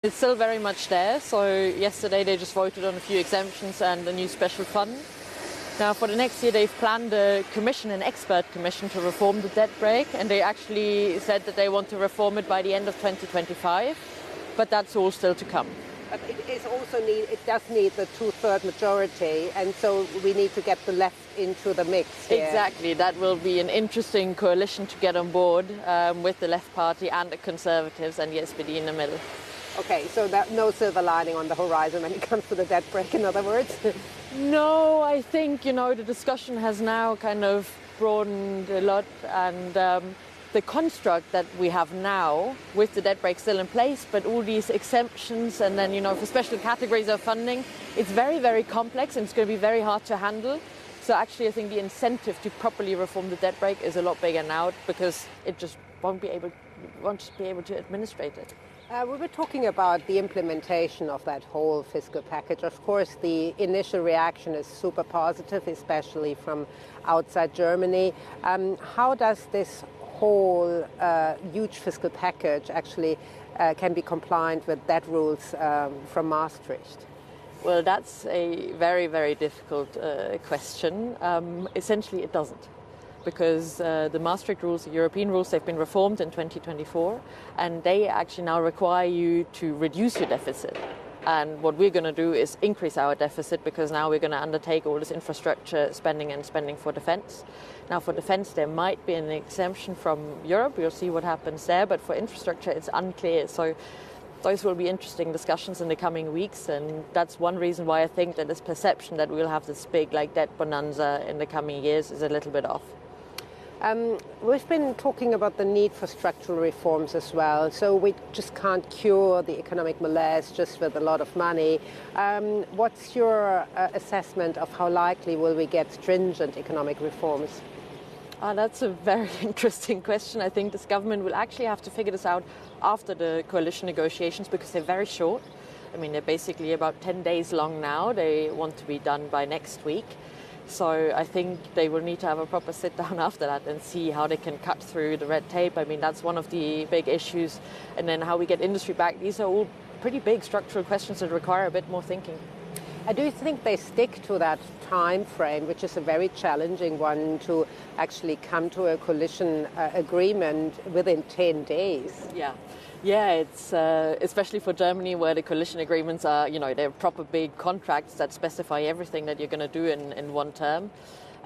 It's still very much there. So yesterday they just voted on a few exemptions and a new special fund. Now for the next year they've planned a commission, an expert commission, to reform the debt brake, and they actually said that they want to reform it by the end of 2025, but that's all still to come. But it does need the two-third majority, and so we need to get the left into the mix here. Exactly, that will be an interesting coalition to get on board with the Left Party and the Conservatives and the SPD in the middle. Okay, so no silver lining on the horizon when it comes to the debt brake, in other words? No, I think, the discussion has now kind of broadened a lot, and the construct that we have now with the debt brake still in place, but all these exemptions and then, for special categories of funding, it's very, very complex and it's going to be very hard to handle. So actually, I think the incentive to properly reform the debt brake is a lot bigger now because it just won't be able to administrate it. We were talking about the implementation of that whole fiscal package. Of course, the initial reaction is super positive, especially from outside Germany. How does this whole huge fiscal package actually can be compliant with debt rules from Maastricht? Well, that's a very, very difficult question. Essentially, it doesn't. Because the Maastricht rules, the European rules, they've been reformed in 2024, and they actually now require you to reduce your deficit. And what we're going to do is increase our deficit, because now we're going to undertake all this infrastructure spending and spending for defense. Now, for defense, there might be an exemption from Europe. We'll see what happens there. But for infrastructure, it's unclear. So those will be interesting discussions in the coming weeks. And that's one reason why I think that this perception that we'll have this big debt bonanza in the coming years is a little bit off. We've been talking about the need for structural reforms as well, so we just can't cure the economic malaise just with a lot of money. What's your assessment of how likely will we get stringent economic reforms? That's a very interesting question. I think this government will actually have to figure this out after the coalition negotiations, because they're very short. I mean, they're basically about 10 days long now. They want to be done by next week. So I think they will need to have a proper sit down after that and see how they can cut through the red tape. I mean, that's one of the big issues. And then how we get industry back. These are all pretty big structural questions that require a bit more thinking. Do you think they stick to that time frame, which is a very challenging one, to actually come to a coalition agreement within 10 days? Yeah, it's especially for Germany, where the coalition agreements are, they're proper big contracts that specify everything that you're going to do in one term.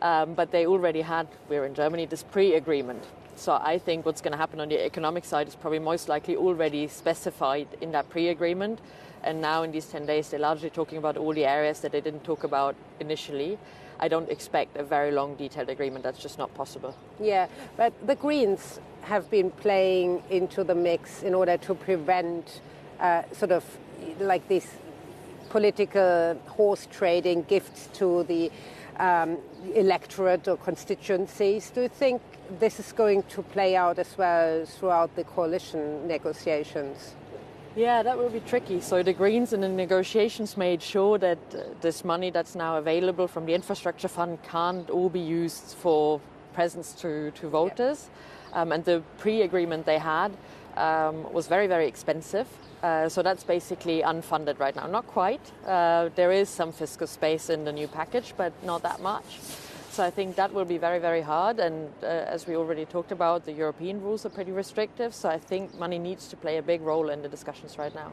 But they already had, we're in Germany, this pre-agreement. So I think what's going to happen on the economic side is probably most likely already specified in that pre-agreement. And now in these 10 days, they're largely talking about all the areas that they didn't talk about initially. I don't expect a very long, detailed agreement. That's just not possible. Yeah, but the Greens have been playing into the mix in order to prevent sort of like this political horse trading gifts to the electorate or constituencies. Do you think this is going to play out as well throughout the coalition negotiations? Yeah, that will be tricky. So the Greens in the negotiations made sure that this money that's now available from the infrastructure fund can't all be used for presents to voters. And the pre-agreement they had was very, very expensive. So that's basically unfunded right now. Not quite. There is some fiscal space in the new package, but not that much. So I think that will be very, very hard. And as we already talked about, the European rules are pretty restrictive. So I think money needs to play a big role in the discussions right now.